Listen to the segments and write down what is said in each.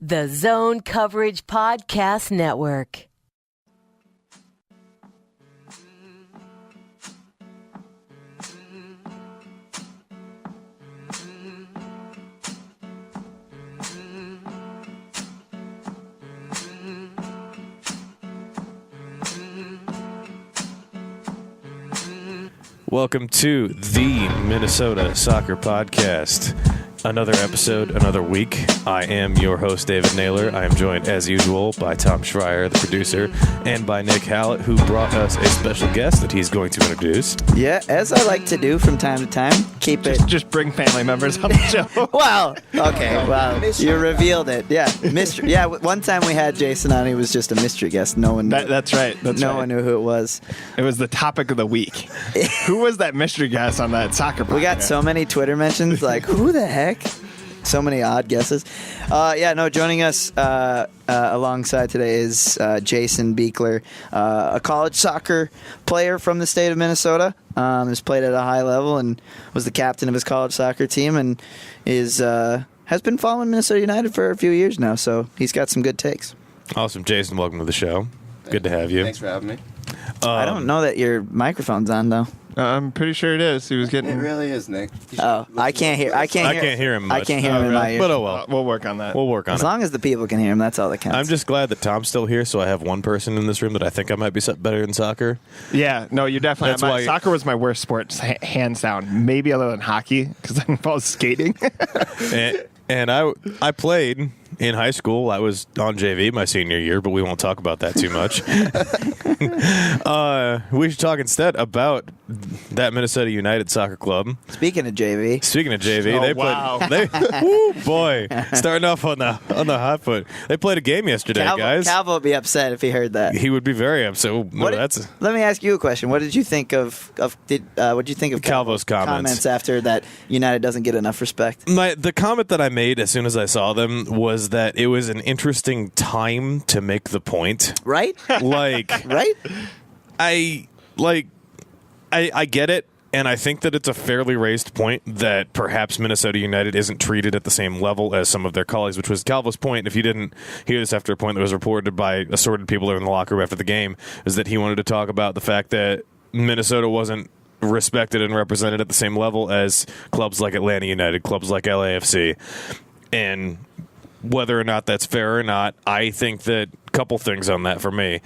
The Zone Coverage Podcast Network. Welcome to the Minnesota Soccer Podcast. Another episode, another week. I am your host, David Naylor. I am joined, as usual, by Tom Schreier, the producer, and by Nic Hallett, who brought us a special guest that he's going to introduce. Yeah, as I like to do from time to time. Just bring family members on the show. Well, okay, well, you revealed it. Yeah, mystery. Yeah, one time we had Jason on. He was just a mystery guest. No one. That's right. No one knew who it was. It was the topic of the week. Who was that mystery guest on that soccer podcast? We got so many Twitter mentions. Like, who the heck? So many odd guesses. Joining us alongside today is Jason Beekler, a college soccer player from the state of Minnesota. Has played at a high level and was the captain of his college soccer team, and has been following Minnesota United for a few years now. So he's got some good takes. Awesome. Jason, welcome to the show. Good to have you. Thanks for having me. I don't know that your microphone's on though. I'm pretty sure it is. He was getting. It really is, Nick. Oh, I can't hear. I can't hear him much. I can't hear him in my ear. But oh well. We'll work on that. We'll work on it. As long as the people can hear him, that's all that counts. I'm just glad that Tom's still here, so I have one person in this room that I think I might be better in soccer. Yeah, no, you're definitely. That's why soccer was my worst sport, hands down. Maybe other than hockey, because that involves skating. and I played in high school. I was on JV my senior year, but we won't talk about that too much. We should talk instead about that Minnesota United Soccer Club. Speaking of JV, Oh, wow. Woo, boy, starting off on the hot foot. They played a game yesterday, guys. Calvo would be upset if he heard that. He would be very upset. Let me ask you a question. What did you think of Calvo's comments after that United doesn't get enough respect? The comment that I made as soon as I saw them was that it was an interesting time to make the point. Right? Right? I get it, and I think that it's a fairly raised point that perhaps Minnesota United isn't treated at the same level as some of their colleagues, which was Calvo's point. If you didn't hear this after a point that was reported by assorted people in the locker room after the game, is that he wanted to talk about the fact that Minnesota wasn't respected and represented at the same level as clubs like Atlanta United, clubs like LAFC. And whether or not that's fair or not, I think that a couple things on that for me.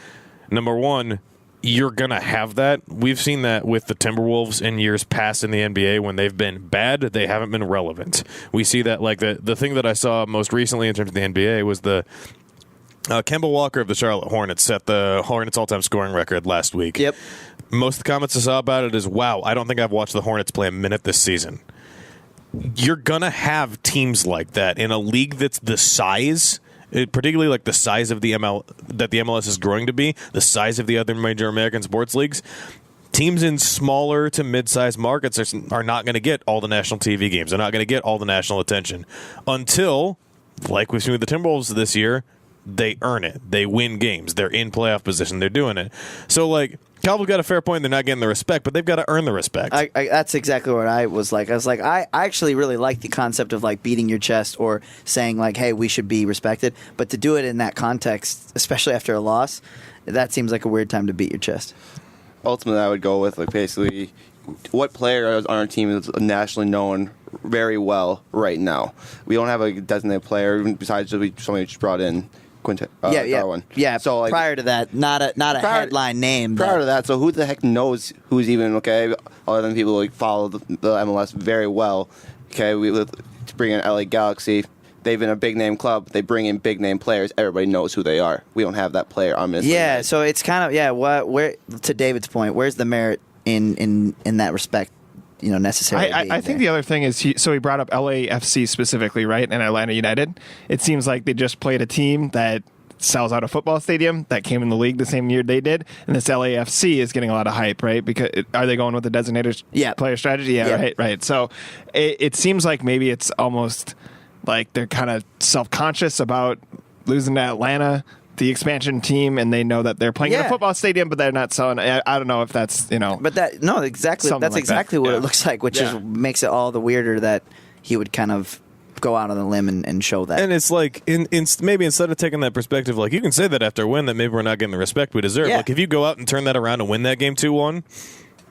Number one, you're going to have that. We've seen that with the Timberwolves in years past in the NBA. When they've been bad, they haven't been relevant. We see that, like the thing that I saw most recently in terms of the NBA was the Kemba Walker of the Charlotte Hornets set the Hornets all-time scoring record last week. Yep. Most of the comments I saw about it is, wow, I don't think I've watched the Hornets play a minute this season. You're going to have teams like that in a league that's the size, particularly like the size of the that the MLS is growing to be, the size of the other major American sports leagues. Teams in smaller to mid-sized markets are not going to get all the national TV games. They're not going to get all the national attention until, like we've seen with the Timberwolves this year, they earn it. They win games. They're in playoff position. They're doing it. So, like, Calvo got a fair point. They're not getting the respect, but they've got to earn the respect. That's exactly what I was like. I actually really like the concept of, like, beating your chest or saying, like, hey, we should be respected. But to do it in that context, especially after a loss, that seems like a weird time to beat your chest. Ultimately, I would go with, like, basically what player on our team is nationally known very well right now. We don't have a designated player, even besides somebody we just brought in. Darwin. Yeah. So, like, prior to that, not a headline name. Prior to that, so who the heck knows who's even okay? Other than people who, like, follow the MLS very well. Okay, to bring in LA Galaxy, they've been a big name club. They bring in big name players. Everybody knows who they are. We don't have that player on Minnesota. Yeah, so it's kind of where to David's point, where's the merit in that respect? Necessarily. I think the other thing is he brought up LAFC specifically, right, and Atlanta United. It seems like they just played a team that sells out a football stadium that came in the league the same year they did, and this LAFC is getting a lot of hype, right? Because are they going with the designated player strategy? Yeah. Right. So it seems like maybe it's almost like they're kind of self-conscious about losing to Atlanta, the expansion team, and they know that they're playing in a football stadium, but they're not selling. I don't know if that's, But exactly. That's like exactly what it looks like, which is makes it all the weirder that he would kind of go out on a limb and show that. And it's like, maybe instead of taking that perspective, like, you can say that after a win that maybe we're not getting the respect we deserve. Yeah. Like, if you go out and turn that around and win that game 2-1,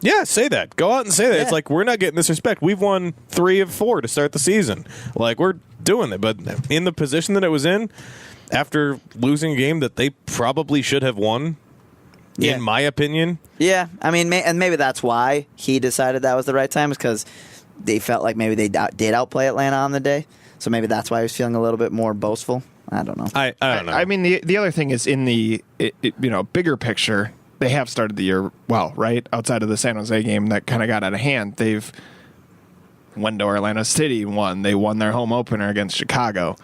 yeah, say that. Go out and say that. Yeah. It's like, we're not getting this respect. We've won 3 of 4 to start the season. Like, we're doing it. But in the position that it was in, after losing a game that they probably should have won, in my opinion. Yeah, I mean, and maybe that's why he decided that was the right time, is because they felt like maybe they did outplay Atlanta on the day. So maybe that's why he was feeling a little bit more boastful. I don't know. I don't know. I mean, the other thing is in the bigger picture, they have started the year well, right? Outside of the San Jose game that kind of got out of hand, they've went to Orlando City, they won their home opener against Chicago.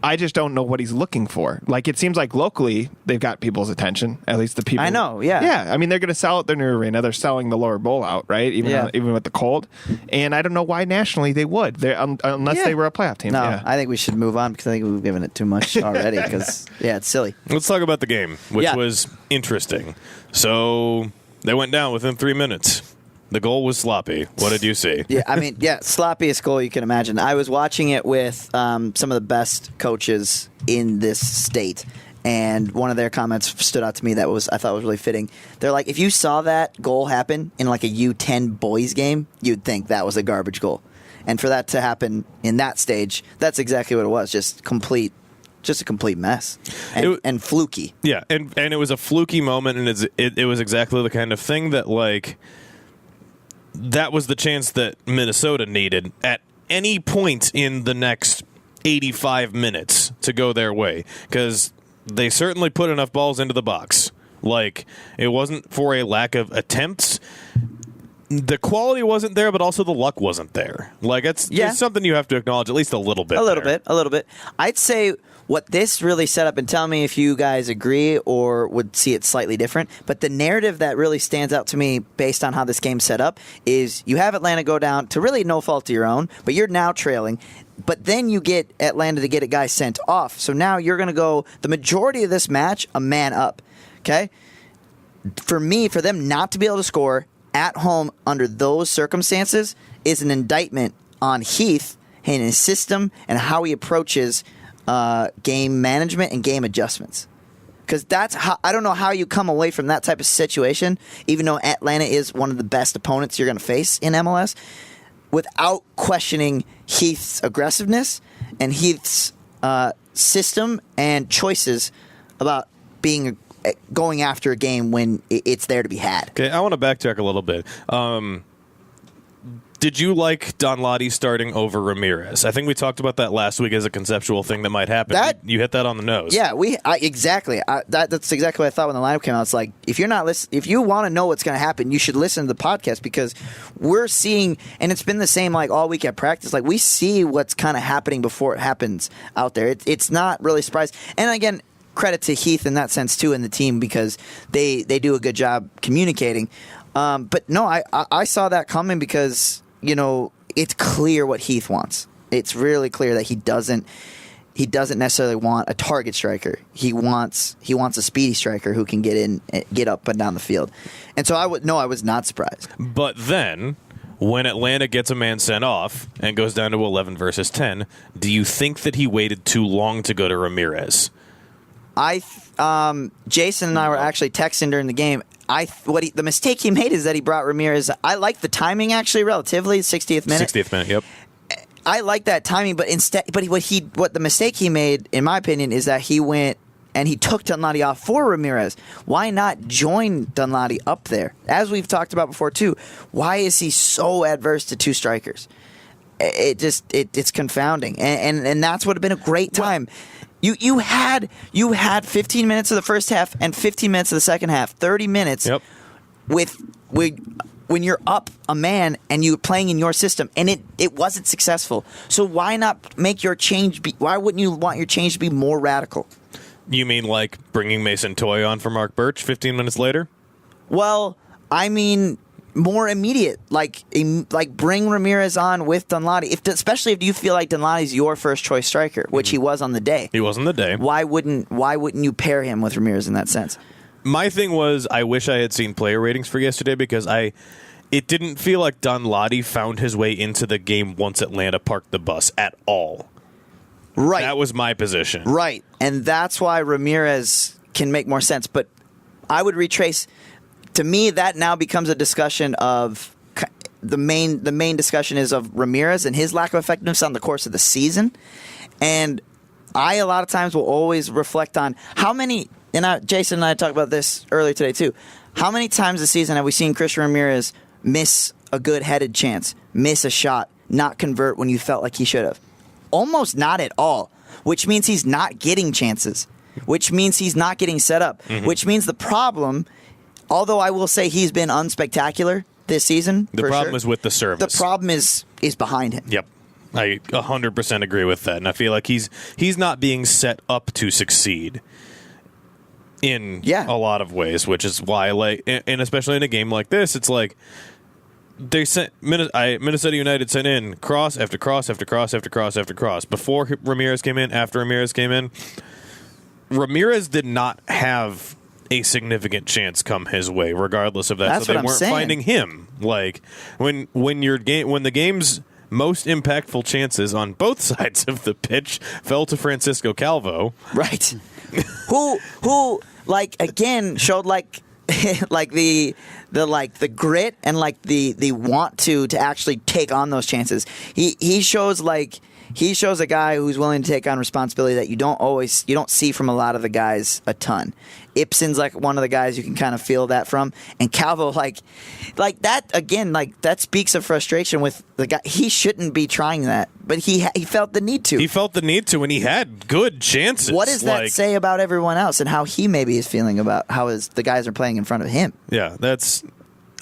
I just don't know what he's looking for. Like, it seems like locally they've got people's attention, at least the people. I know, yeah. Yeah, I mean, they're going to sell out their new arena. They're selling the lower bowl out, right? Even with the cold. And I don't know why nationally they would, unless they were a playoff team. No, yeah. I think we should move on because I think we've given it too much already because, it's silly. Let's talk about the game, which was interesting. So they went down within 3 minutes. The goal was sloppy. What did you see? Yeah, I mean, sloppiest goal you can imagine. I was watching it with some of the best coaches in this state, and one of their comments stood out to me that I thought was really fitting. They're like, if you saw that goal happen in like a U10 boys game, you'd think that was a garbage goal. And for that to happen in that stage, that's exactly what it was, just a complete mess and fluky. Yeah, and it was a fluky moment, and it was exactly the kind of thing that, like, that was the chance that Minnesota needed at any point in the next 85 minutes to go their way, because they certainly put enough balls into the box. Like, it wasn't for a lack of attempts. The quality wasn't there, but also the luck wasn't there. Like, it's something you have to acknowledge at least a little bit. A little bit. I'd say what this really set up, and tell me if you guys agree or would see it slightly different, but the narrative that really stands out to me based on how this game's set up is you have Atlanta go down to really no fault of your own, but you're now trailing. But then you get Atlanta to get a guy sent off. So now you're going to go the majority of this match a man up. Okay? For them not to be able to score at home under those circumstances is an indictment on Heath and his system and how he approaches game management and game adjustments. Because I don't know how you come away from that type of situation, even though Atlanta is one of the best opponents you're going to face in MLS, without questioning Heath's aggressiveness and Heath's system and choices about going after a game when it's there to be had. Okay, I want to backtrack a little bit. Did you like Danladi starting over Ramirez? I think we talked about that last week as a conceptual thing that might happen. You hit that on the nose. Yeah, exactly. That's exactly what I thought when the lineup came out. It's like, if you want to know what's going to happen, you should listen to the podcast, because we're seeing, and it's been the same like all week at practice. Like, we see what's kind of happening before it happens out there. It's not really surprising. And again, credit to Heath in that sense too, and the team, because they do a good job communicating. But no, I saw that coming because, it's clear what Heath wants. It's really clear that he doesn't necessarily want a target striker. He wants a speedy striker who can get up and down the field. And so I was not surprised. But then, when Atlanta gets a man sent off and goes down to 11 versus 10, do you think that he waited too long to go to Ramirez? Jason and I were actually texting during the game. The mistake he made is that he brought Ramirez. I like the timing, actually, relatively, 60th minute. 60th minute, yep. I like that timing, but what the mistake he made, in my opinion, is that he went and he took Danladi off for Ramirez. Why not join Danladi up there? As we've talked about before too, why is he so adverse to two strikers? It's confounding, and that's would have been a great time. You had 15 minutes of the first half and 15 minutes of the second half, 30 minutes when you're up a man and you're playing in your system, and it wasn't successful. So why not make your change why wouldn't you want your change to be more radical? You mean like bringing Mason Toye on for Mark Birch 15 minutes later? Well, I mean, more immediate, like bring Ramirez on with Danladi, especially if you feel like Danladi's your first choice striker, which he was on the day. He was on the day. Why wouldn't you pair him with Ramirez in that sense? My thing was, I wish I had seen player ratings for yesterday, because it didn't feel like Danladi found his way into the game once Atlanta parked the bus at all. Right. That was my position. Right. And that's why Ramirez can make more sense. But I would retrace. To me, that now becomes a discussion of the main discussion is of Ramirez and his lack of effectiveness on the course of the season. And I, a lot of times, will always reflect on how many, and Jason and I talked about this earlier today too, how many times this season have we seen Christian Ramirez miss a good headed chance, miss a shot, not convert when you felt like he should have? Almost not at all, which means he's not getting chances, which means he's not getting set up, which means the problem, although I will say he's been unspectacular this season. The problem is with the service. The problem is behind him. Yep. I 100% agree with that. And I feel like he's not being set up to succeed in a lot of ways, which is why, like, and especially in a game like this, it's like they sent Minnesota United sent in cross after cross after cross after cross after cross before Ramirez came in, after Ramirez came in. Ramirez did not have a significant chance come his way, regardless of that. That's so they what I'm weren't saying. finding him. Like when the game's most impactful chances on both sides of the pitch fell to Francisco Calvo. Right. who like again showed like like the grit and like the want to actually take on those chances. He shows a guy who's willing to take on responsibility that you don't see from a lot of the guys a ton. Ibsen's like one of the guys you can kind of feel that from, and Calvo like that again, like that speaks of frustration with the guy. He shouldn't be trying that, but he felt the need to. He felt the need to, and he had good chances. What does that say about everyone else and how he maybe is feeling about how the guys are playing in front of him? Yeah,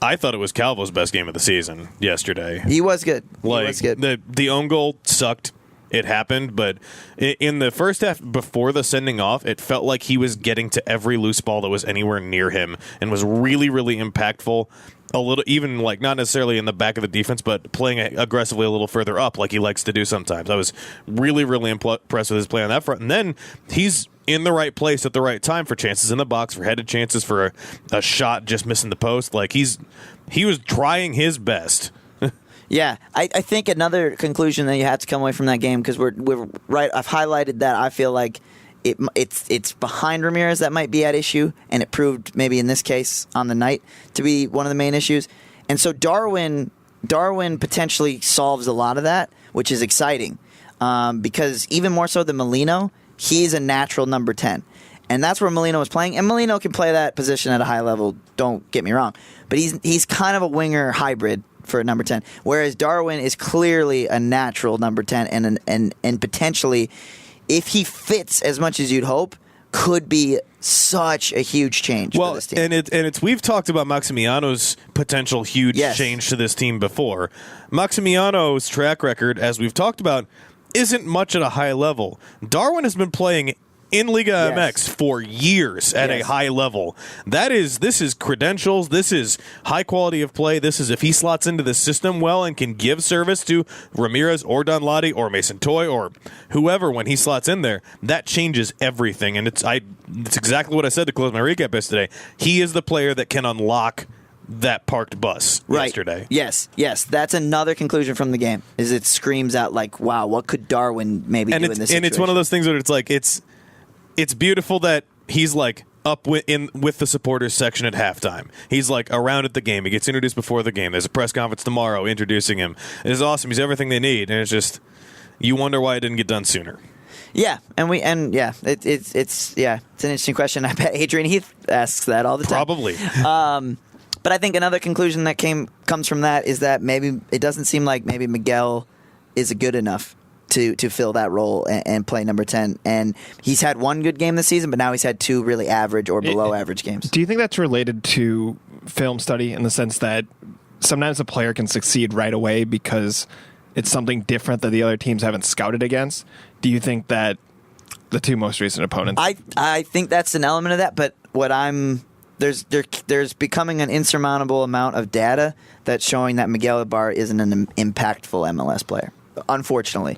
I thought it was Calvo's best game of the season yesterday. He was good. Like, he was good. The own goal sucked. It happened, but in the first half, before the sending off, it felt like he was getting to every loose ball that was anywhere near him and was really, really impactful. A little, even like not necessarily in the back of the defense, but playing aggressively a little further up, like he likes to do sometimes. I was really, really impressed with his play on that front. And then he's in the right place at the right time for chances in the box, for headed chances, for a shot just missing the post. Like he was trying his best. Yeah, I think another conclusion that you have to come away from that game, because we're right. I've highlighted that I feel like it's behind Ramirez that might be at issue, and it proved maybe in this case on the night to be one of the main issues. And so Darwin potentially solves a lot of that, which is exciting, because even more so than Molino, he's a natural number 10. And that's where Molino was playing. And Molino can play that position at a high level, don't get me wrong. But he's kind of a winger hybrid for a number 10. Whereas Darwin is clearly a natural number 10 and potentially, if he fits as much as you'd hope, could be such a huge change for this team. And we've talked about Maximiano's potential huge change to this team before. Maximiano's track record, as we've talked about, isn't much at a high level. Darwin has been playing in Liga MX for years at a high level. This is credentials. This is high quality of play. This is if he slots into the system well and can give service to Ramirez or Danladi or Mason Toy or whoever when he slots in there, that changes everything. And it's exactly what I said to close my recap yesterday. He is the player that can unlock that parked bus yesterday. Yes. That's another conclusion from the game. Is it screams out like, wow, what could Darwin maybe do in this situation? And it's one of those things where it's like it's beautiful that he's like up with the supporters section at halftime. He's like around at the game. He gets introduced before the game. There's a press conference tomorrow introducing him. It's awesome. He's everything they need, and it's just you wonder why it didn't get done sooner. Yeah, it's an interesting question. I bet Adrian Heath asks that all the time. Probably. But I think another conclusion that comes from that is that maybe it doesn't seem like maybe Miguel is good enough to fill that role and play number 10. And he's had one good game this season, but now he's had two really average or below average games. Do you think that's related to film study in the sense that sometimes a player can succeed right away because it's something different that the other teams haven't scouted against? Do you think that the two most recent opponents... I think that's an element of that, but there's becoming an insurmountable amount of data that's showing that Miguel Ibarra isn't an impactful MLS player. Unfortunately,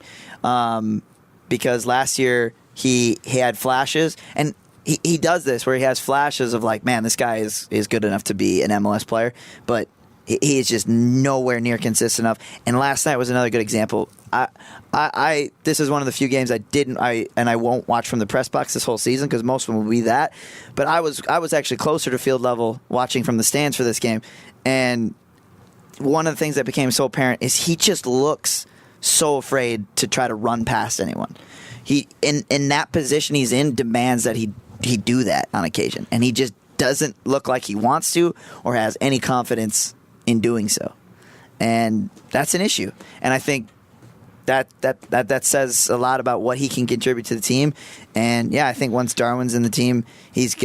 because last year he had flashes, and he does this where he has flashes of like, man, this guy is good enough to be an MLS player, but he is just nowhere near consistent enough. And last night was another good example. this is one of the few games I won't watch from the press box this whole season because most of them will be that. But I was actually closer to field level watching from the stands for this game, and one of the things that became so apparent is he just looks so afraid to try to run past anyone. He in that position he's in demands that he do that on occasion, and he just doesn't look like he wants to or has any confidence in doing so. And that's an issue. And I think that says a lot about what he can contribute to the team. And yeah, I think once Darwin's in the team, he's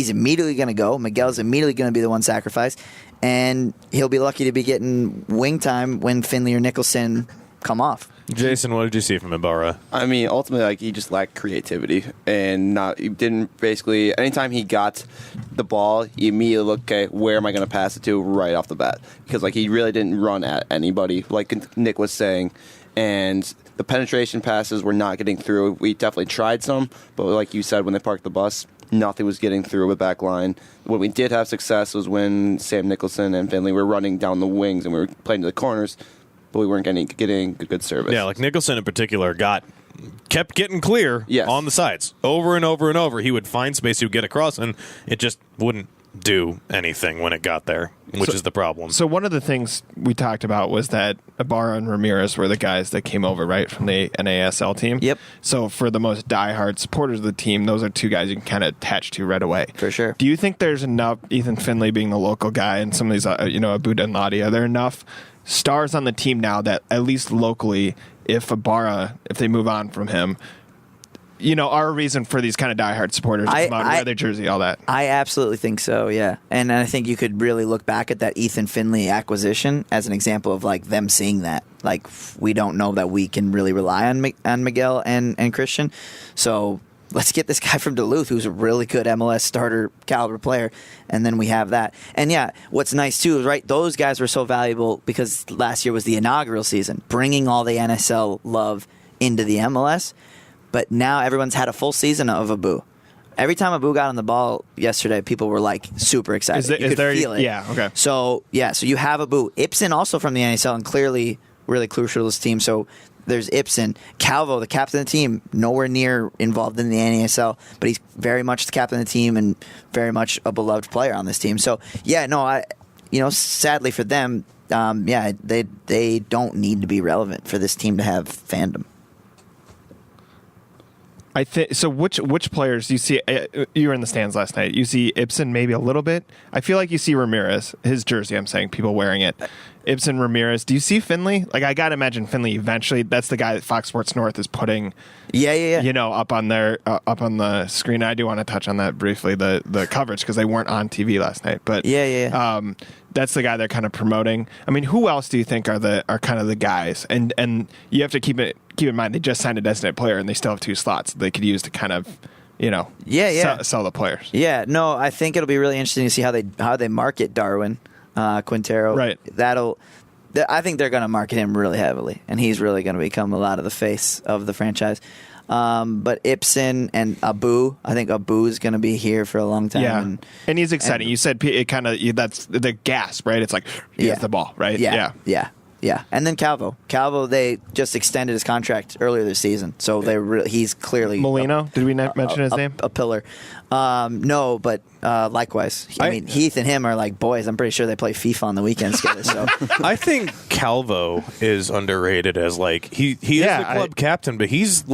immediately gonna go. Miguel's immediately gonna be the one sacrificed, and he'll be lucky to be getting wing time when Finley or Nicholson come off. Jason, what did you see from Ibarra? I mean, ultimately, he just lacked creativity and he didn't basically. Anytime he got the ball, he immediately looked, okay, where am I going to pass it to right off the bat? Because he really didn't run at anybody, like Nick was saying, and the penetration passes were not getting through. We definitely tried some, but like you said, when they parked the bus, nothing was getting through the back line. When we did have success was when Sam Nicholson and Finley were running down the wings and we were playing to the corners. But we weren't getting good service. Yeah, like Nicholson in particular kept getting clear yes. on the sides over and over and over. He would find space, he would get across, and it just wouldn't do anything when it got there, which is the problem. So one of the things we talked about was that Ibarra and Ramirez were the guys that came over, right, from the NASL team. Yep. So for the most diehard supporters of the team, those are two guys you can kind of attach to right away. For sure. Do you think there's enough, Ethan Finley being the local guy and some of these, Abu Danladi, are there enough stars on the team now that at least locally, if they move on from him, are a reason for these kind of diehard supporters to come out and wear their jersey, all that? I absolutely think so, yeah. And I think you could really look back at that Ethan Finley acquisition as an example of them seeing that. We don't know that we can really rely on Miguel and Christian. So let's get this guy from Duluth who's a really good MLS starter caliber player, and then we have that. And yeah, what's nice too is, right, those guys were so valuable because last year was the inaugural season, bringing all the NSL love into the MLS. But now everyone's had a full season of Abu. Every time Abu got on the ball yesterday, people were super excited. You could feel it. Yeah, okay. So you have Abu. Ibsen also from the NSL and clearly really crucial to this team. So there's Ibsen. Calvo, the captain of the team, nowhere near involved in the NASL, but he's very much the captain of the team and very much a beloved player on this team. So, sadly for them, they don't need to be relevant for this team to have fandom. I think so. Which players do you see? You were in the stands last night. You see Ibsen maybe a little bit. I feel like you see Ramirez, his jersey. I'm saying people wearing it. Ibsen, Ramirez. Do you see Finley? I gotta imagine Finley eventually. That's the guy that Fox Sports North is putting. Yeah. Up on the screen. I do want to touch on that briefly. The coverage because they weren't on TV last night. But that's the guy they're kind of promoting. I mean, who else do you think are kind of the guys? And you have to keep in mind they just signed a designated player and they still have 2 slots they could use to kind of sell the players. Yeah, no, I think it'll be really interesting to see how they market Darwin Quintero. Right. I think they're going to market him really heavily, and he's really going to become a lot of the face of the franchise. But Ibsen and Abu, I think Abu's going to be here for a long time. Yeah, and he's exciting. You said it kind of that's the gasp, right? It's like he has the ball, right? Yeah. And then Calvo, they just extended his contract earlier this season, so he's clearly Molino. Did we mention his name? A pillar. No, but likewise. I mean, Heath and him are like boys. I'm pretty sure they play FIFA on the weekends together. So I think Calvo is underrated as he is the club captain, but he's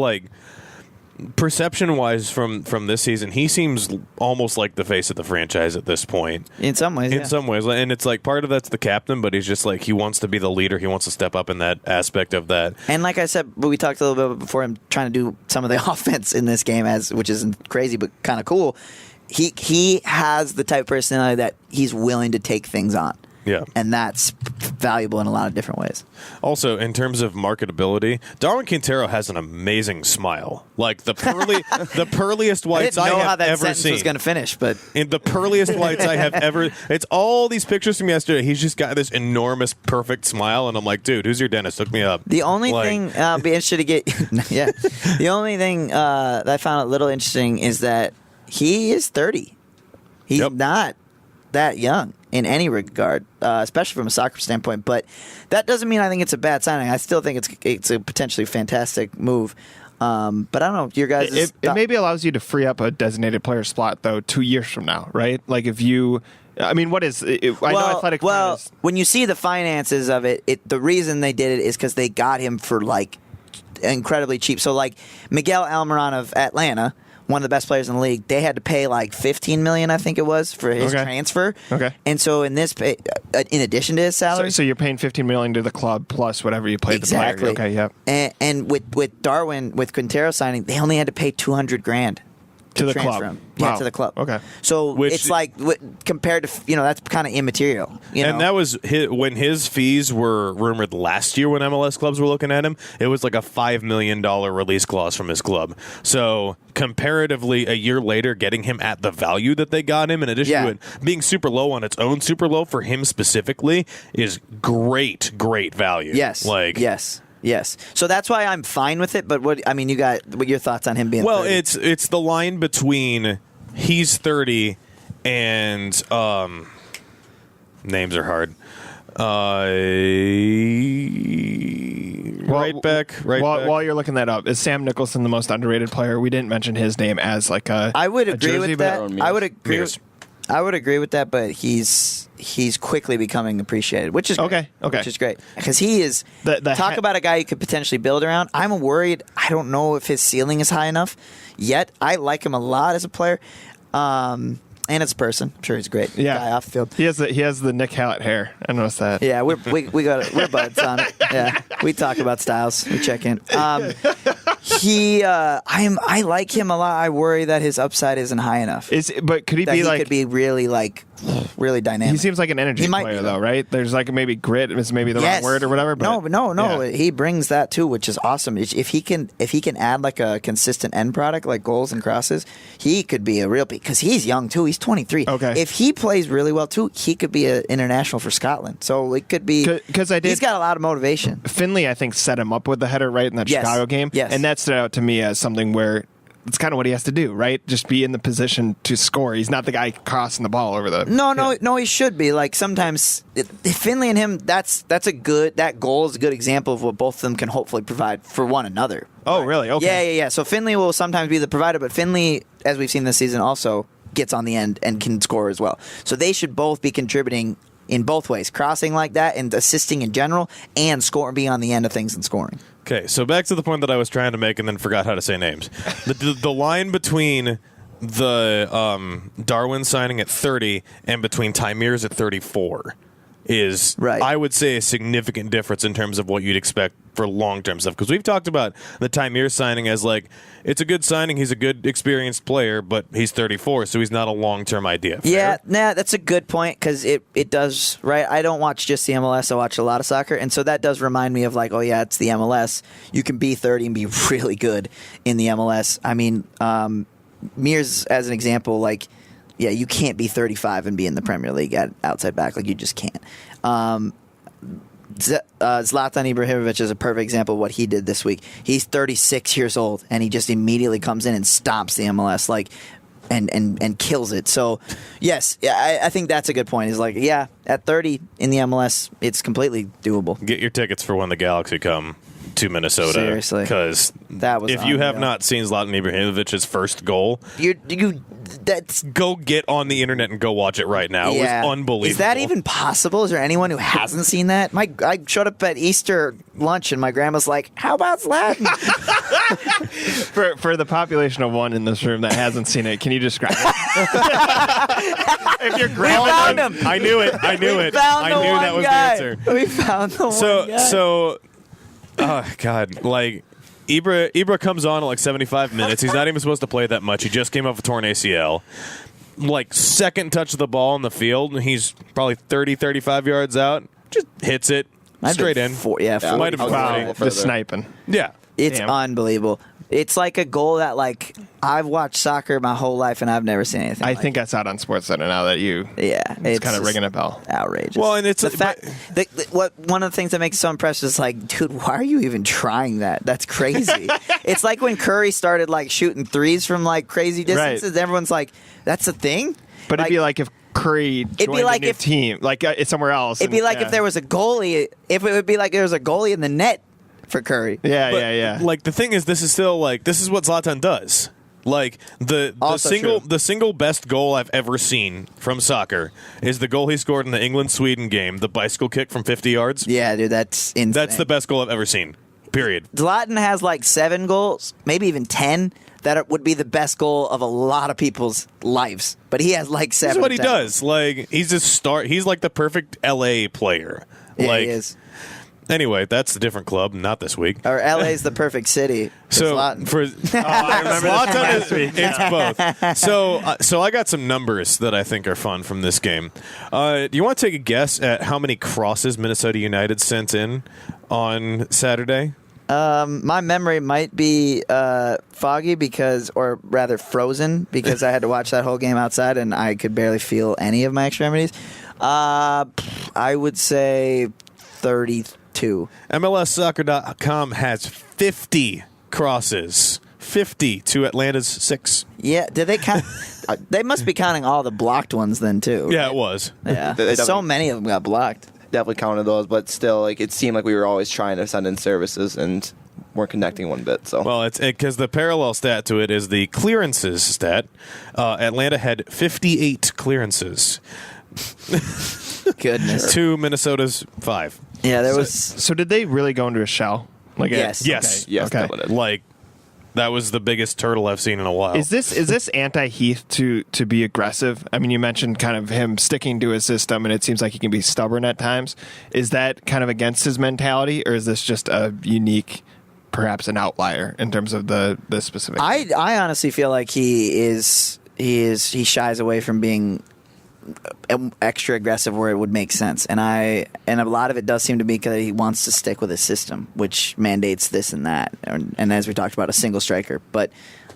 perception-wise from this season, he seems almost like the face of the franchise at this point. In some ways, and it's part of that's the captain, but he's just he wants to be the leader. He wants to step up in that aspect of that. And like I said, we talked a little bit before him trying to do some of the offense in this game, which isn't crazy but kind of cool. He has the type of personality that he's willing to take things on. Yeah. And that's valuable in a lot of different ways. Also, in terms of marketability, Darwin Quintero has an amazing smile. The pearliest whites I have ever seen. Was going to finish, but in the pearliest whites I have ever. It's all these pictures from yesterday. He's just got this enormous, perfect smile, and I'm like, dude, who's your dentist? Hook me up. The only thing I'll be interested to get, the only thing that I found a little interesting is that he is 30. He's not that young. in any regard, especially from a soccer standpoint. But that doesn't mean I think it's a bad signing. I still think it's a potentially fantastic move. But I don't know. Your guys, it maybe allows you to free up a designated player slot though 2 years from now, right? Like if you. I mean, what is? I know athletic. Well, when you see the finances of it, the reason they did it is because they got him for like incredibly cheap. So like Miguel Almiron of Atlanta, one of the best players in the league, they had to pay like $15 million, I think it was, for his transfer. Okay. And so in this, in addition to his salary, so you're paying $15 million to the club plus whatever you paid the player. Okay. Yep. And with Darwin, with Quintero signing, they only had to pay $200,000. To the transfer club. him. Yeah, Wow. to the club. Okay. So it's like compared to that's kind of immaterial. And that was when his fees were rumored last year when MLS clubs were looking at him. It was like a $5 million release clause from his club. So comparatively, a year later, getting him at the value that they got him, in addition to it being super low on its own, super low for him specifically, is great value. Yes. Yes. So that's why I'm fine with it. But what your thoughts on him being? Well, 30? it's the line between he's 30 and names are hard. Right back. While you're looking that up, is Sam Nicholson the most underrated player? We didn't mention his name as like a. I would agree with that. I would agree with that, but he's quickly becoming appreciated, which is great. Okay. Which is great because he is talk about a guy you could potentially build around. I'm worried. I don't know if his ceiling is high enough yet. I like him a lot as a player, and as a person. I'm sure he's a great guy off the field. He has the Nic Hallett hair. I noticed that. Yeah, we're buds on it. Yeah, we talk about styles. We check in. I like him a lot. I worry that his upside isn't high enough. But could he be like? He could be really really dynamic. He seems like an energy player, though, right? There's like maybe grit is maybe the wrong word or whatever. But no. Yeah. He brings that too, which is awesome. If he can add like a consistent end product like goals and crosses, he could be a real because he's young too. He's 23. Okay. If he plays really well too, he could be an international for Scotland. So it could be because he's got a lot of motivation. Finley, I think, set him up with the header right in that Chicago game. Yes. And that stood out to me as something where it's kind of what he has to do, right? Just be in the position to score. He's not the guy crossing the ball over the. No, he should be. Like sometimes Finley and him, that goal is a good example of what both of them can hopefully provide for one another. Oh, really? Okay. Yeah. So Finley will sometimes be the provider, but Finley, as we've seen this season, also gets on the end and can score as well. So they should both be contributing in both ways, crossing like that and assisting in general, and being on the end of things and scoring. Okay, so back to the point that I was trying to make and then forgot how to say names. The line between the Darwin signing at 30 and between Ty Mears at 34 is, I would say, a significant difference in terms of what you'd expect for long-term stuff. Because we've talked about the Ty Mears signing as like, it's a good signing, he's a good experienced player, but he's 34, so he's not a long-term idea. Fair? Yeah, that's a good point because it does, right? I don't watch just the MLS, I watch a lot of soccer, and so that does remind me of like, oh yeah, it's the MLS. You can be 30 and be really good in the MLS. I mean, Mears, as an example, like, yeah, you can't be 35 and be in the Premier League at outside back. Like, you just can't. Zlatan Ibrahimovic is a perfect example of what he did this week. He's 36 years old, and he just immediately comes in and stomps the MLS, like, and kills it. So, yes, I think that's a good point. Is like, yeah, at 30 in the MLS, it's completely doable. Get your tickets for when the Galaxy come to Minnesota. Seriously, because if you have not seen Zlatan Ibrahimovic's first goal, go get on the internet and go watch it right now. Yeah. It was unbelievable. Is that even possible? Is there anyone who hasn't seen that? I showed up at Easter lunch and my grandma's like, "How about Zlatan?" For the population of one in this room that hasn't seen it, can you describe it? If your grandma found him. I knew it. I knew that was guy. the answer. We found the one guy. So, oh God, like Ibra comes on at like 75 minutes. He's not even supposed to play that much. He just came off a torn ACL. Like second touch of the ball in the field, and he's probably 30, 35 yards out. Just hits it straight in. Might have been 40. the sniping? Yeah. It's unbelievable. It's like a goal that, like, I've watched soccer my whole life and I've never seen anything. I think I saw it on SportsCenter now that you. Yeah, it's kind of ringing a bell. Outrageous. Well, and it's the fact. One of the things that makes it so impressive is like, dude, why are you even trying that? That's crazy. It's like when Curry started like shooting threes from like crazy distances. Right. Everyone's like, that's a thing. But it'd be like if Curry joined be like a new if- team, like it's somewhere else. It'd be like if there was a goalie. If it would be like there was a goalie in the net for Curry. Yeah. Like the thing is, this is still like this is what Zlatan does. Like the Also single true. the single best goal I've ever seen from soccer is the goal he scored in the England-Sweden game, the bicycle kick from 50 yards. Yeah, dude, that's insane. That's the best goal I've ever seen. Period. Zlatan has like 7 goals, maybe even 10, that would be the best goal of a lot of people's lives. But he has like 7. This is what or he 10. does. Like he's like the perfect LA player. Yeah, like he is. Anyway, that's a different club, not this week. Or LA's the perfect city. For So Zlatan. for I remember this from last week. it's both. So I got some numbers that I think are fun from this game. Do you want to take a guess at how many crosses Minnesota United sent in on Saturday? My memory might be foggy or rather frozen, because I had to watch that whole game outside and I could barely feel any of my extremities. I would say 32. MLSsoccer.com has 50 crosses. 50 to Atlanta's 6. Yeah, did they count? They must be counting all the blocked ones then too. Yeah, it was. Yeah, They so definitely- many of them got blocked. Definitely counted those, but still, like it seemed like we were always trying to send in services and weren't connecting one bit. So Well, it's because the parallel stat to it is the clearances stat. Atlanta had 58 clearances Goodness. to Minnesota's 5. Yeah, there was. So did they really go into a shell? Like Yes. Yes. yes, Okay. definitely. Like that was the biggest turtle I've seen in a while. Is this anti-Heath to be aggressive? I mean, you mentioned kind of him sticking to his system, and it seems like he can be stubborn at times. Is that kind of against his mentality, or is this just a unique, perhaps an outlier in terms of the specific? I honestly feel like he shies away from being extra aggressive where it would make sense, and a lot of it does seem to be because he wants to stick with his system, which mandates this and that, and as we talked about, a single striker. But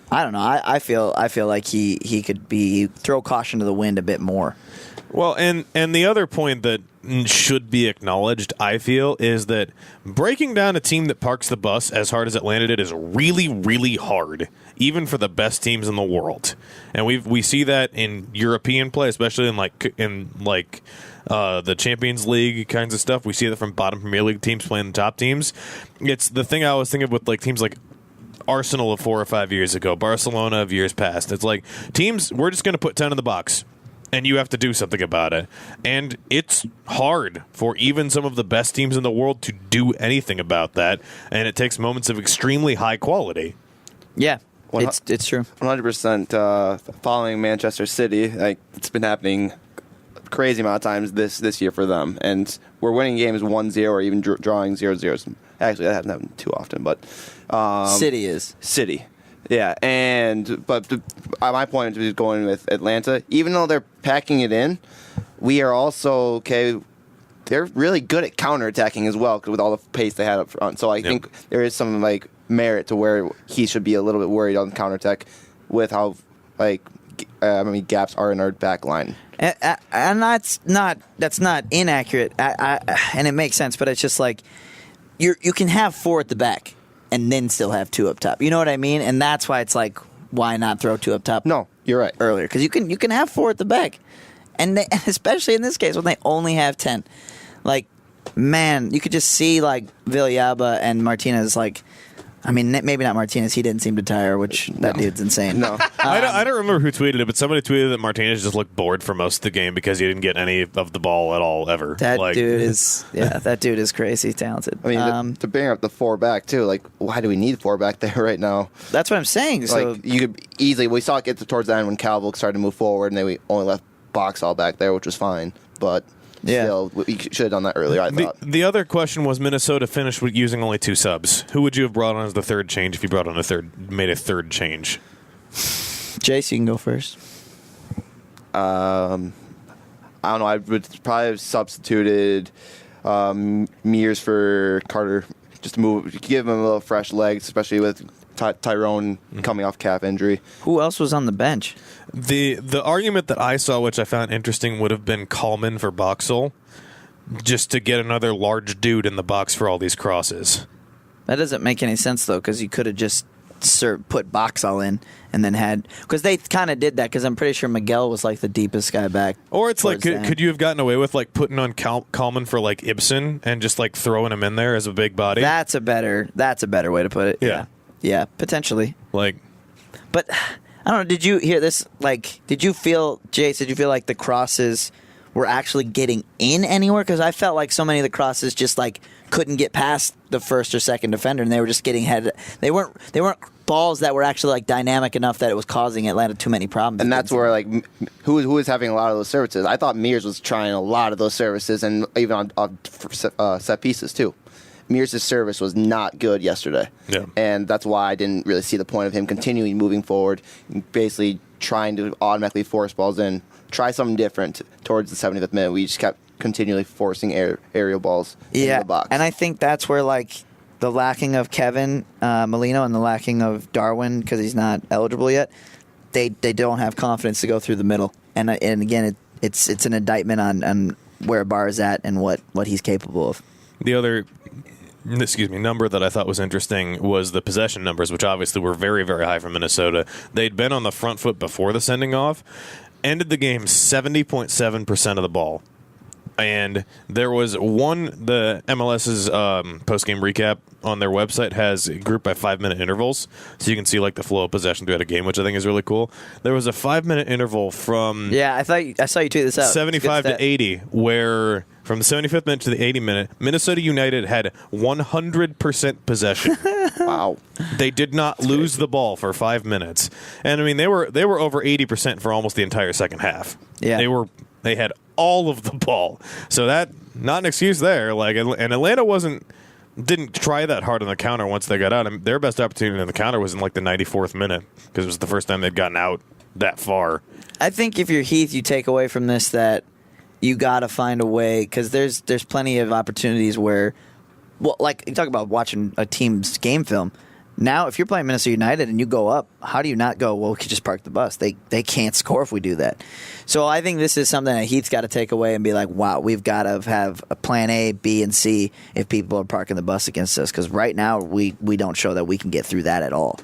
I don't know. I feel like he could throw caution to the wind a bit more. Well, and the other point that should be acknowledged, I feel, is that breaking down a team that parks the bus as hard as Atlanta did is really, really hard, even for the best teams in the world. And we see that in European play, especially in the Champions League kinds of stuff. We see that from bottom Premier League teams playing the top teams. It's the thing I was thinking with like teams like Arsenal of 4 or 5 years ago, Barcelona of years past. It's like teams, we're just going to put 10 in the box. And you have to do something about it. And it's hard for even some of the best teams in the world to do anything about that. And it takes moments of extremely high quality. Yeah, Well, it's true. 100% following Manchester City. Like it's been happening crazy amount of times this year for them, and we're winning games 1-0 or even drawing 0-0. Actually, that hasn't happened too often, but City is. Yeah, but my point is going with Atlanta. Even though they're packing it in, we are also okay. They're really good at counterattacking as well, with all the pace they had up front. So I think there is some like merit to where he should be a little bit worried on counterattack with how gaps are in our back line. And that's not inaccurate, and it makes sense. But it's just like you can have 4 at the back and then still have 2 up top. You know what I mean? And that's why it's like, why not throw 2 up top? No, you're right. Earlier, because you can have 4 at the back, and especially in this case when they only have 10. Like, man, you could just see like Villalba and Martinez. Like, I mean, maybe not Martinez. He didn't seem to tire, which that dude's insane. No. I don't remember who tweeted it, but somebody tweeted that Martinez just looked bored for most of the game because he didn't get any of the ball at all ever. That dude is crazy talented. I mean, to bring up the 4 back too. Like, why do we need 4 back there right now? That's what I'm saying. So Like, you could easily. We saw it get towards the end when Calvo started to move forward, and then we only left Boxall back there, which was fine. But Yeah. still, we should have done that earlier. I thought. The other question was Minnesota finished with using only 2 subs. Who would you have brought on as the third change if you made a third change? Jace, you can go first. I don't know. I would probably have substituted Mears for Carter, just to give him a little fresh legs, especially with Tyrone coming off calf injury. Who else was on the bench? The argument that I saw, which I found interesting, would have been Coleman for Boxall, just to get another large dude in the box for all these crosses. That doesn't make any sense though, because you could have just put box all in, and then had because they kind of did that because I'm pretty sure Miguel was like the deepest guy back. Or it's like, towards the could you have gotten away with like putting on Kalman for like Ibsen and just like throwing him in there as a big body? That's a better way to put it. Yeah, potentially. Like, but I don't know. Did you hear this? Like, did you feel, Jace? Did you feel like the crosses were actually getting in anywhere? Because I felt like so many of the crosses just like couldn't get past the first or second defender, and they were just getting headed. They weren't balls that were actually like dynamic enough that it was causing Atlanta too many problems. And that's where like who was having a lot of those services. I thought Mears was trying a lot of those services, and even on set pieces too. Mears' service was not good yesterday. Yeah. And that's why I didn't really see the point of him continuing moving forward, basically trying to automatically force balls in. Try something different towards the 75th minute. We just kept continually forcing aerial balls into the box. And I think that's where like the lacking of Kevin Molino and the lacking of Darwin, because he's not eligible yet, they don't have confidence to go through the middle. And again, it's an indictment on where Barr is at and what he's capable of. the other number that I thought was interesting was the possession numbers, which obviously were very, very high for Minnesota. They'd been on the front foot before the sending off, ended the game 70.7% of the ball. And there was the MLS's post-game recap on their website has grouped by 5-minute intervals, so you can see like the flow of possession throughout a game, which I think is really cool. There was a 5-minute interval from I saw you tweet this out. 75 to 80, where from the 75th minute to the 80 minute, Minnesota United had 100% possession. Wow. They did not lose the ball for 5 minutes. And I mean, they were over 80% for almost the entire second half. Yeah. They had all of the ball. So that, not an excuse there. Like, and Atlanta didn't try that hard on the counter once they got out. I mean, their best opportunity on the counter was in like the 94th minute, because it was the first time they'd gotten out that far. I think if you're Heath, you take away from this that you got to find a way, because there's plenty of opportunities where, well, like you talk about watching a team's game film. Now, if you're playing Minnesota United and you go up, how do you not go, well, we could just park the bus? They can't score if we do that. So I think this is something that Heath's got to take away and be like, wow, we've got to have a plan A, B, and C if people are parking the bus against us, because right now we don't show that we can get through that at all.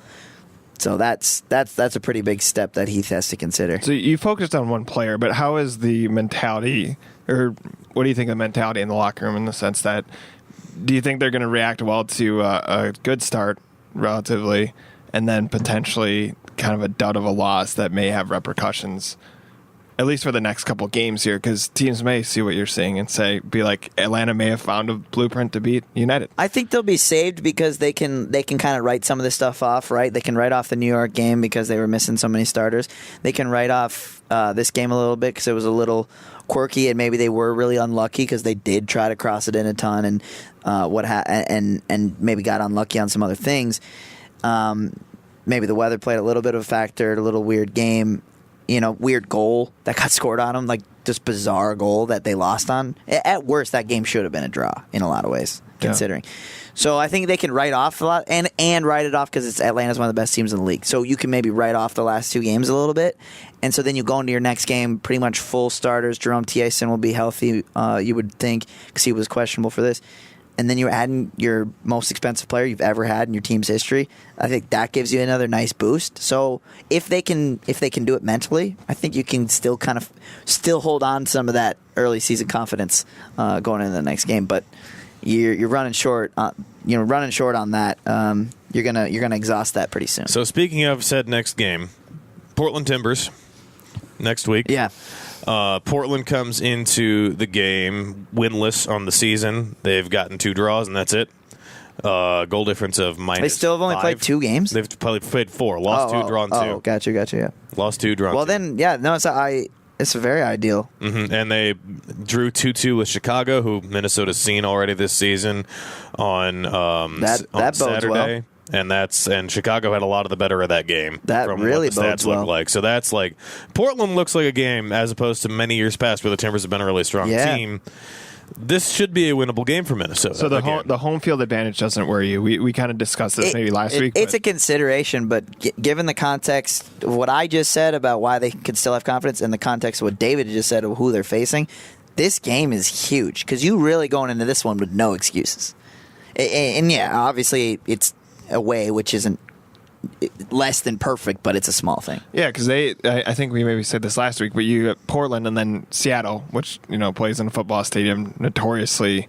So that's a pretty big step that Heath has to consider. So you focused on one player, but how is the mentality, or what do you think of the mentality in the locker room, in the sense that, do you think they're going to react well to a good start relatively, and then potentially kind of a dud of a loss that may have repercussions, at least for the next couple games here, because teams may see what you're saying and be like, Atlanta may have found a blueprint to beat United? I think they'll be saved because they can kind of write some of this stuff off, right? They can write off the New York game because they were missing so many starters. They can write off this game a little bit because it was a little quirky, and maybe they were really unlucky because they did try to cross it in a ton and and maybe got unlucky on some other things. Maybe the weather played a little bit of a factor, a little weird game, weird goal that got scored on them, like just bizarre goal that they lost on. At worst, that game should have been a draw in a lot of ways, considering. So I think they can write off a lot and write it off because Atlanta's one of the best teams in the league. So you can maybe write off the last two games a little bit. And so then you go into your next game pretty much full starters. Jerome Thiessen will be healthy, you would think, because he was questionable for this. And then you're adding your most expensive player you've ever had in your team's history. I think that gives you another nice boost. So if they can do it mentally, I think you can still kind of hold on to some of that early season confidence going into the next game. But you're running short. Running short on that. You're gonna exhaust that pretty soon. So speaking of said next game, Portland Timbers next week. Yeah. Portland comes into the game winless on the season. They've gotten 2 draws, and that's it. Goal difference of -5. They still have only played 2 games? They've probably played 4. Lost 2, drawn 2. Oh, gotcha, yeah. Lost 2, drawn 2. Well, then, yeah, no, it's very ideal. Mm-hmm. And they drew 2-2 with Chicago, who Minnesota's seen already this season on that bodes Saturday. well. And Chicago had a lot of the better of that game. That from really what the bodes stats look well. like. So that's like Portland looks like a game as opposed to many years past where the Timbers have been a really strong team. This should be a winnable game for Minnesota. So the home field advantage doesn't worry you. We kind of discussed this maybe last week. It's a consideration, but given the context of what I just said about why they can still have confidence, and the context of what David just said of who they're facing, this game is huge because you really going into this one with no excuses. And yeah, obviously it's away, which isn't less than perfect, but it's a small thing. Yeah, because I think we maybe said this last week, but you got Portland and then Seattle, which plays in a football stadium, notoriously,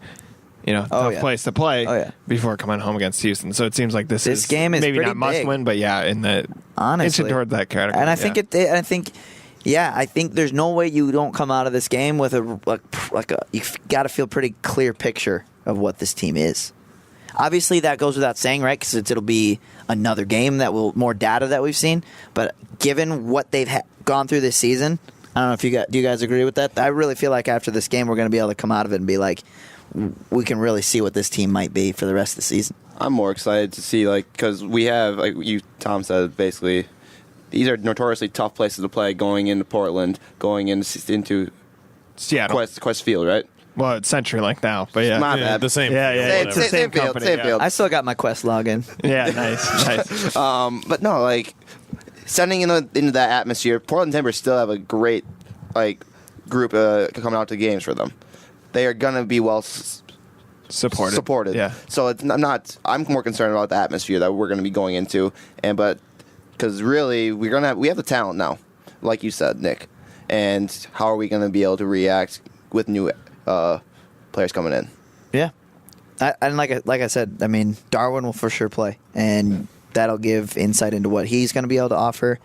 tough place to play before coming home against Houston. So it seems like this game is maybe pretty not must big. win, but in the Honestly, inching toward that category. And I think there's no way you don't come out of this game with you've got to feel pretty clear picture of what this team is. Obviously, that goes without saying, right? Because it'll be another game more data that we've seen. But given what they've gone through this season, I don't know if do you guys agree with that? I really feel like after this game, we're going to be able to come out of it and be like, we can really see what this team might be for the rest of the season. I'm more excited to see, because we have, Tom said, basically, these are notoriously tough places to play going into Portland, going into Seattle. Quest Field, right? Well, it's CenturyLink now, but My bad. the same. Yeah, whatever. it's the same field, company. same yeah. field. I still got my Quest login. Yeah, nice. But no, setting into that atmosphere, Portland Timbers still have a great group coming out to games for them. They are gonna be well supported. Yeah. So I'm more concerned about the atmosphere that we're gonna be going into, but because really we have the talent now, like you said, Nick, and how are we gonna be able to react with new players coming in? Yeah. And like I said, I mean, Darwin will for sure play, and that'll give insight into what he's going to be able to offer.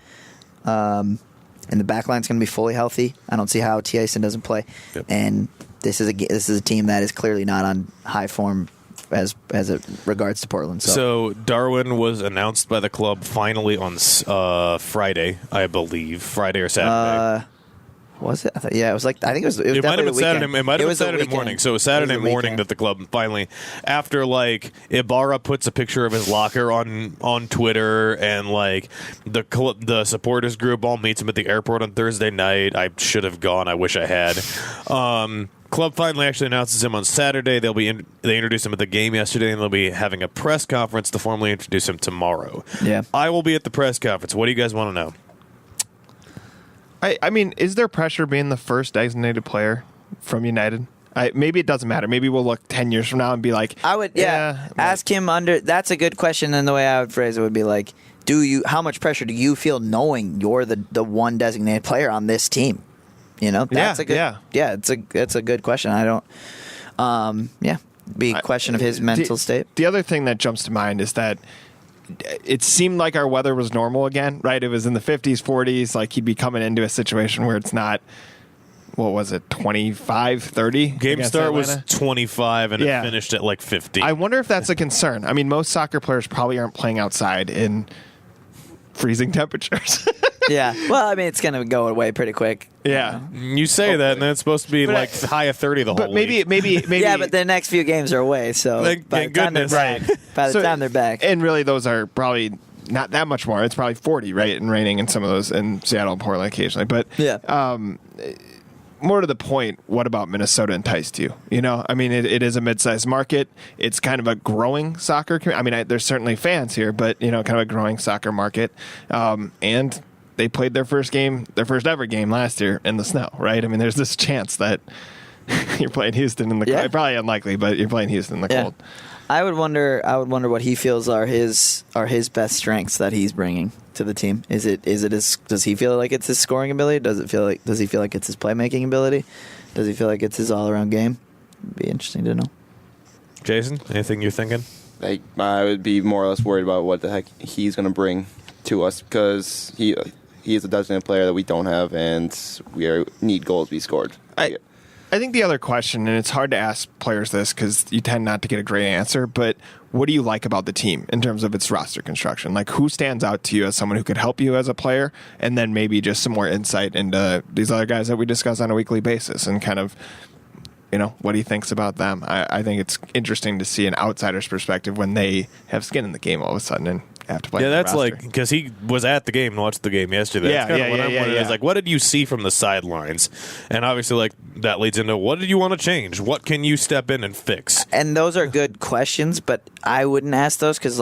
And the back line's going to be fully healthy. I don't see how Tyson doesn't play. Yep. And this is a team that is clearly not on high form as it regards to Portland. So Darwin was announced by the club finally on Friday, I believe, Friday or Saturday. Was it? It was I think it was. It might have been Saturday. Weekend. It might have been was Saturday morning. So it was Saturday morning that the club finally, after Ibarra puts a picture of his locker on Twitter, and the supporters group all meets him at the airport on Thursday night. I should have gone. I wish I had. Club finally actually announces him on Saturday. They introduced him at the game yesterday, and they'll be having a press conference to formally introduce him tomorrow. Yeah, I will be at the press conference. What do you guys want to know? I mean, is there pressure being the first designated player from United? Maybe it doesn't matter. Maybe we'll look 10 years from now and be like, I would, ask him that's a good question, and the way I would phrase it would be like, how much pressure do you feel knowing you're the one designated player on this team? That's a good, it's a good question. I don't, be a question of his mental state. The other thing that jumps to mind is that it seemed like our weather was normal again, right? It was in the 50s, 40s. He'd be coming into a situation where it's not, what was it, 25, 30? Game start was 25, and it finished at 50. I wonder if that's a concern. I mean, most soccer players probably aren't playing outside in freezing temperatures. Yeah. Well, I mean, it's going to go away pretty quick. Yeah. You say that, and then it's supposed to be high of 30 the whole But maybe. Yeah, but the next few games are away, so by the time they're back. And really, those are probably not that much more. It's probably 40, right? And raining in some of those in Seattle and Portland occasionally. But more to the point, what about Minnesota enticed you? I mean, it is a mid-sized market. It's kind of a growing soccer community. I mean, there's certainly fans here, but, kind of a growing soccer market. And they played their first ever game last year in the snow, right? I mean, there's this chance that you're playing Houston in the cold. Probably unlikely, but you're playing Houston in the cold. I would wonder what he feels are his best strengths that he's bringing to the team. Does he feel like it's his scoring ability? Does he feel like it's his playmaking ability? Does he feel like it's his all-around game? It'd be interesting to know. Jason, anything you're thinking? I would be more or less worried about what the heck he's going to bring to us, because he is a designated player that we don't have, and we need goals to be scored. I think the other question, and it's hard to ask players this because you tend not to get a great answer, but what do you like about the team in terms of its roster construction? Who stands out to you as someone who could help you as a player, and then maybe just some more insight into these other guys that we discuss on a weekly basis, and kind of, what he thinks about them. I think it's interesting to see an outsider's perspective when they have skin in the game all of a sudden and have to play. Yeah, that's because he was at the game and watched the game yesterday. That's kind of what I'm wondering is what did you see from the sidelines? And obviously, that leads into what did you want to change? What can you step in and fix? And those are good questions, but I wouldn't ask those because,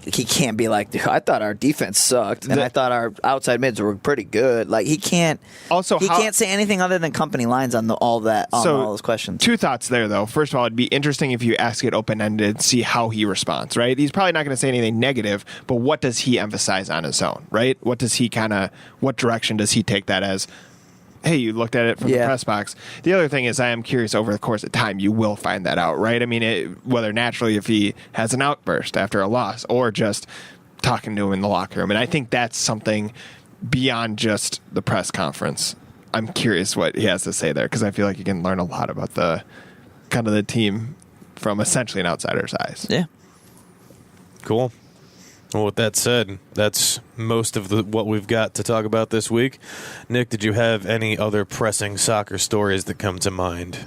he can't be like, dude, I thought our defense sucked, and I thought our outside mids were pretty good. He can't. Also, he can't say anything other than company lines on all those questions. Two thoughts there, though. First of all, it'd be interesting if you ask it open ended, see how he responds. Right? He's probably not going to say anything negative, but what does he emphasize on his own, right? What direction does he take that as? Hey, you looked at it from the press box. The other thing is I am curious over the course of time, you will find that out, right? I mean, whether naturally if he has an outburst after a loss or just talking to him in the locker room. And I think that's something beyond just the press conference. I'm curious what he has to say there because I feel like you can learn a lot about the kind of the team from essentially an outsider's eyes. Yeah. Cool. Well, with that said, that's most of what we've got to talk about this week. Nick, did you have any other pressing soccer stories that come to mind?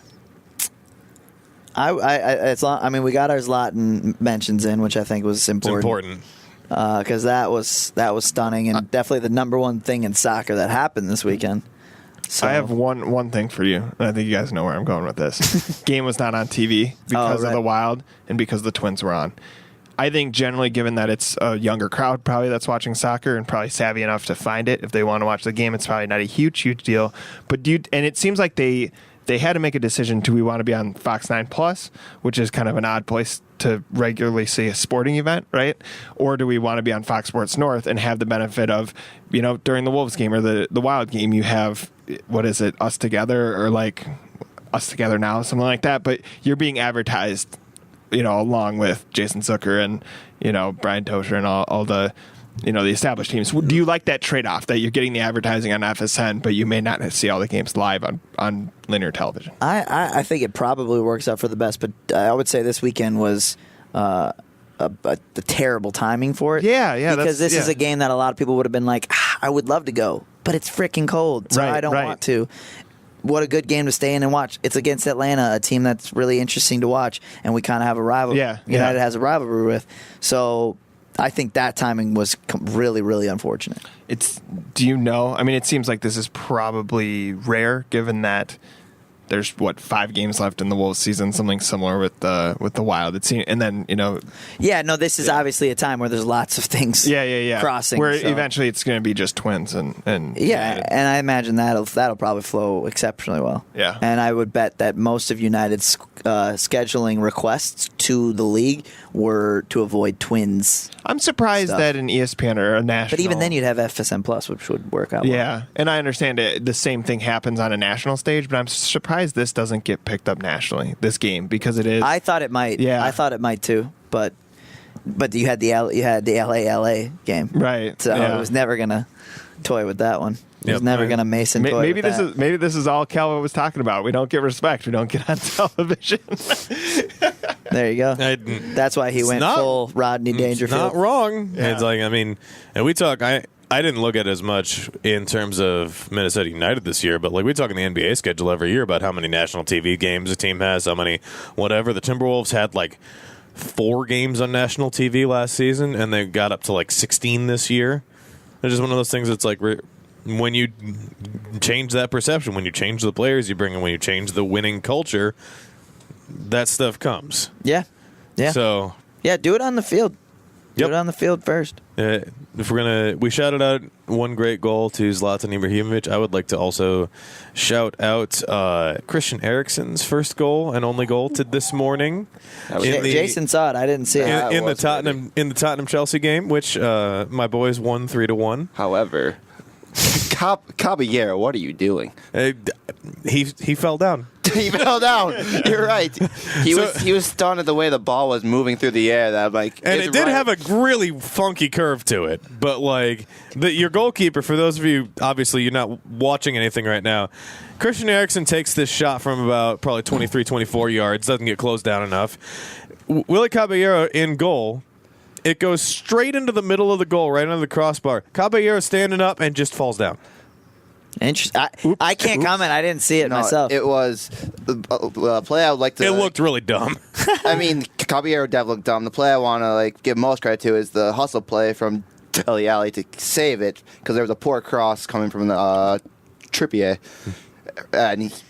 We got our Zlatan mentions in, which I think was important. Because that was stunning and definitely the number one thing in soccer that happened this weekend. So. I have one thing for you, and I think you guys know where I'm going with this. Game was not on TV because of the Wild and because the Twins were on. I think generally, given that it's a younger crowd probably that's watching soccer and probably savvy enough to find it, if they want to watch the game, it's probably not a huge deal. But and it seems like they had to make a decision. Do we want to be on Fox 9 Plus, which is kind of an odd place to regularly see a sporting event, right? Or do we want to be on Fox Sports North and have the benefit of, during the Wolves game or the Wild game, you have, what is it, Us Together or like Us Together Now, something like that. But you're being advertised, along with Jason Zucker and, Brian Tosher and all the, the established teams. Do you like that trade-off that you're getting the advertising on FSN, but you may not see all the games live on linear television? I think it probably works out for the best, but I would say this weekend was a terrible timing for it. Yeah. Because this is a game that a lot of people would have been like, I would love to go, but it's freaking cold, so I don't want to. What a good game to stay in and watch. It's against Atlanta, a team that's really interesting to watch, and we kind of have a rivalry. United has a rivalry with. So I think that timing was really, really unfortunate. Do you know? I mean, it seems like this is probably rare, given that there's 5 games left in the Wolves season, something similar with the Wild. It seems, and then this is obviously a time where there's lots of things. Crossing. Where eventually it's going to be just Twins and United. And I imagine that'll probably flow exceptionally well. Yeah, and I would bet that most of United's scheduling requests to the league were to avoid Twins. I'm surprised that an ESPN or a national. But even then, you'd have FSN Plus, which would work out. Yeah, and I understand the same thing happens on a national stage, but I'm surprised this doesn't get picked up nationally. This game because it is. I thought it might. Yeah, I thought it might too. But you had the LA game, right? So it was never gonna toy with that one. It was never going to Mason toy maybe with this that. Maybe this is all Calvo was talking about. We don't get respect. We don't get on television. There you go. That's why he went full Rodney Dangerfield. Not wrong. Yeah. It's like, and we talk. I didn't look at as much in terms of Minnesota United this year, but we talk in the NBA schedule every year about how many national TV games a team has, how many whatever. The Timberwolves had 4 games on national TV last season, and they got up to 16 this year. It's just one of those things that's when you change that perception, when you change the players you bring in, when you change the winning culture, that stuff comes. Yeah. So do it on the field. Do it on the field first. If we shouted out one great goal to Zlatan Ibrahimovic, I would like to also shout out Christian Eriksen's first goal and only goal to this morning. Jason saw it. I didn't see it. In the Tottenham Chelsea game, which my boys won 3-1. However, Caballero, what are you doing? He fell down. He fell down. You're right. He was stunned at the way the ball was moving through the air. That and it did have a really funky curve to it. But your goalkeeper, for those of you, obviously you're not watching anything right now, Christian Eriksen takes this shot from about probably 23, 24 yards, doesn't get closed down enough. Willie Caballero in goal. It goes straight into the middle of the goal, right under the crossbar. Caballero standing up and just falls down. Interesting. I can't comment. I didn't see it myself. It was the play I would like to. It looked really dumb. I mean, Caballero definitely looked dumb. The play I want to give most credit to is the hustle play from Dele Alli to save it because there was a poor cross coming from the Trippier, and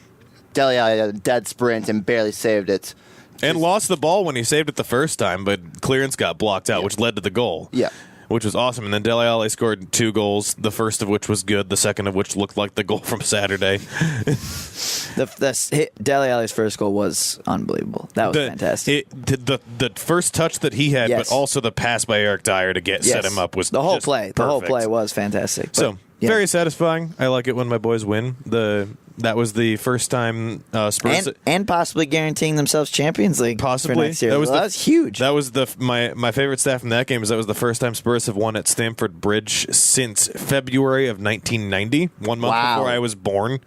Dele Alli had a dead sprint and barely saved it. And lost the ball when he saved it the first time, but clearance got blocked out, which led to the goal. Yeah. which was awesome. And then Dele Alli scored 2 goals, the first of which was good, the second of which looked like the goal from Saturday. Dele Alli's first goal was unbelievable. That was fantastic. The first touch that he had, but also the pass by Eric Dyer to set him up was the whole just play. The whole play was fantastic. So very satisfying. I like it when my boys win. That was the first time Spurs and possibly guaranteeing themselves Champions League possibly for next year. That was huge. That was my favorite stat from that game is that was the first time Spurs have won at Stamford Bridge since February of 1990, 1 month before I was born.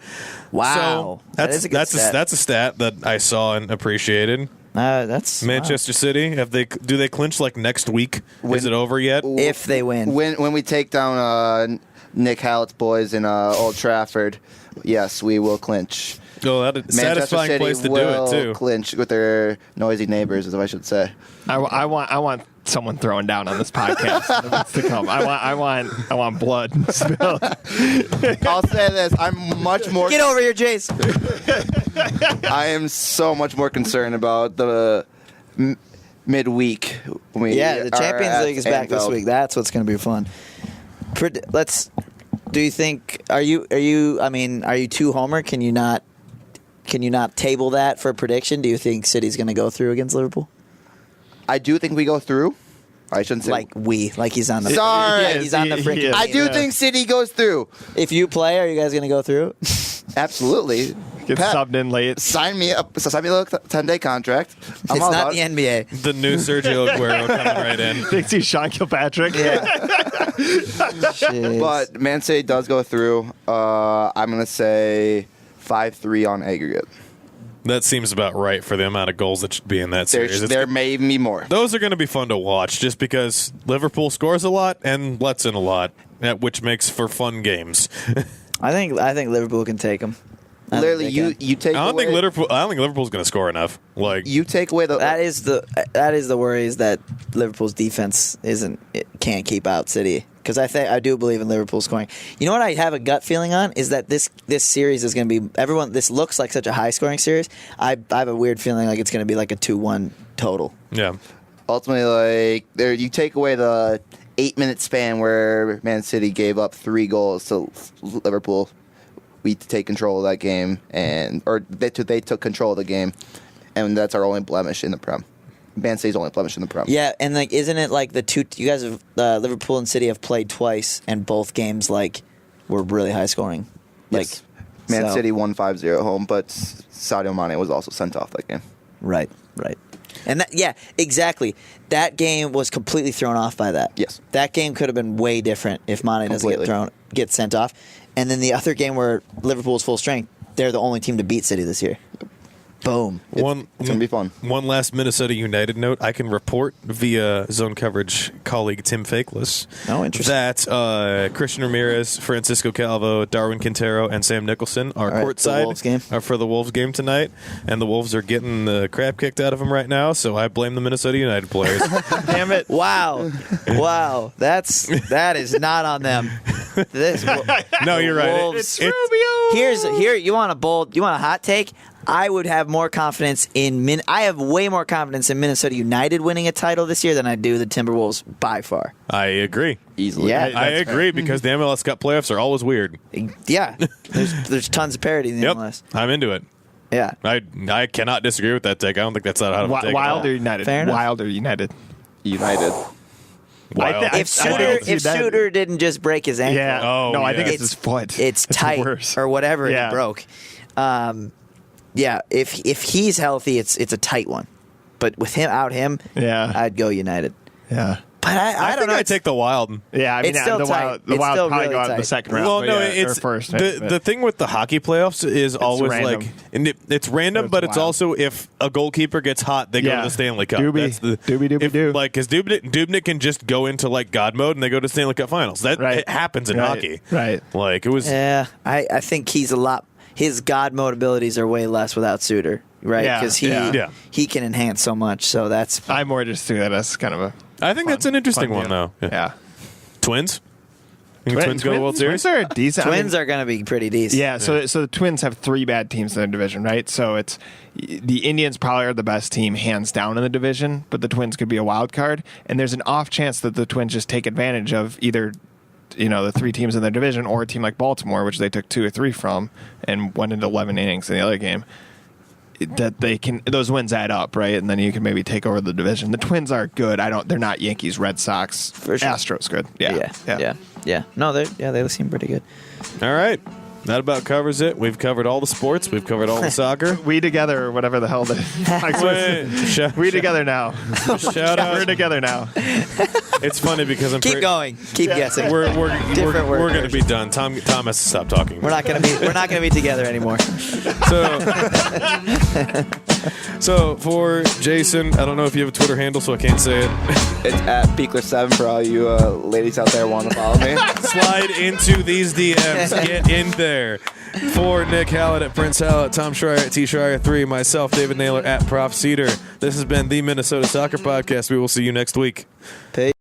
Wow, so that's a stat that I saw and appreciated. That's Manchester City. Do they clinch like next week? Is it over yet? If they win, when we take down Nic Hallett's boys in Old Trafford, yes, we will clinch. Oh, that's a satisfying place to do it too. Clinch with their noisy neighbors, as I should say. I want someone throwing down on this podcast in the months to come. I want blood spilled. I'll say this: I'm much more. Get over here, Jace. I am so much more concerned about the midweek. The Champions League is back this week. That's what's going to be fun. Do you think? Are you too homer? Can you not table that for a prediction? Do you think City's going to go through against Liverpool? I do think we go through. I shouldn't say like he's on the. Sorry, he's on the freaking. I do think City goes through. If you play, are you guys going to go through? Absolutely. Get subbed in late. Sign me up. Sign me a 10-day contract. It's not the NBA. The new Sergio Aguero coming right in. Thinks he's Sean Kilpatrick. Yeah. But Man City does go through. I'm going to say 5-3 on aggregate. That seems about right for the amount of goals that should be in that series. There may even be more. Those are going to be fun to watch just because Liverpool scores a lot and lets in a lot, which makes for fun games. I think Liverpool can take them. Literally, you take. I don't think Liverpool's going to score enough. Like you take away that is the worry is that Liverpool's defense can't keep out City, because I do believe in Liverpool scoring. You know what I have a gut feeling on is that this series is going to be everyone. This looks like such a high scoring series. I have a weird feeling like it's going to be like a 2-1 total. Yeah. Ultimately, you take away the 8-minute span where Man City gave up 3 goals to Liverpool. We take control of that game, they took control of the game, and that's our only blemish in the Prem. Man City's only blemish in the Prem. Yeah, and isn't it like the two? You guys have Liverpool and City have played twice, and both games were really high scoring. Yes. Man City won 5-0 at home, but Sadio Mane was also sent off that game. Right. And exactly. That game was completely thrown off by that. Yes. That game could have been way different if Mane doesn't get sent off. And then the other game where Liverpool's full strength, they're the only team to beat City this year. Boom. It's going to be fun. One last Minnesota United note. I can report via zone coverage colleague Tim Fakeless that Christian Ramirez, Francisco Calvo, Darwin Quintero, and Sam Nicholson are courtside for the Wolves game tonight. And the Wolves are getting the crap kicked out of them right now, so I blame the Minnesota United players. Damn it. Wow. That is not on them. No, you're right. Wolves, Rubio. You want a hot take? I would have more confidence I have way more confidence in Minnesota United winning a title this year than I do the Timberwolves by far. I agree. Easily. Yeah, I agree because the MLS Cup playoffs are always weird. Yeah. There's tons of parity in the MLS. I'm into it. Yeah. I cannot disagree with that take. I don't think that's not out of a take. Wild or United? Fair enough. Wild or United? United. Wild. If Suter didn't just break his ankle. Yeah. I think it's his foot. It's tight worse. or whatever he broke. If he's healthy, it's a tight one. But with him, I'd go United. Yeah. But I don't know. I'd take the Wild. Yeah, I mean, it's still the tight. Wild It's still probably really go out in tight. the second round. Well, but no, or it's first. the thing with the hockey playoffs is always random. it's random, but it's wild. also if a goalkeeper gets hot, they go to the Stanley Cup. Doobie. That's the Doobie-doobie-doo. Like, because Dubnyk can just go into God mode and they go to Stanley Cup Finals. That it happens in hockey. Right. Like it was. Yeah, I think he's a lot. His God mode abilities are way less without Suter, right? Yeah, Because he can enhance so much. So that's. I more just do that as kind of a. I think that's an interesting one, though. Yeah. Twins. You think Twins go to the World Series? Twins are decent. Twins are going to be pretty decent. Yeah, so the Twins have 3 bad teams in their division, right? So it's the Indians probably are the best team hands down in the division, but the Twins could be a wild card, and there's an off chance that the Twins just take advantage of either the 3 teams in their division or a team like Baltimore, which they took 2 or 3 from and went into 11 innings in the other game. That those wins add up, right? And then you can maybe take over the division. The Twins are good. They're not Yankees, Red Sox, For sure. Astros good. Yeah. No, they seem pretty good. All right. That about covers it. We've covered all the sports. We've covered all the soccer. We together, or whatever the hell we together now. Shout out. We're together now. It's funny because I'm Keep going. Keep guessing. We're Different word going to be version. done. Tom has to stop talking. We're not going to be together anymore. So for Jason, I don't know if you have a Twitter handle, so I can't say it. It's at Beekler7 for all you ladies out there want to follow me. Slide into these DMs. Get in there. For Nic Hallett at Prince Hallett, Tom Schreier at T Schreier 3, myself, David Naylor at Prof Cedar. This has been the Minnesota Soccer Podcast. We will see you next week. Peace.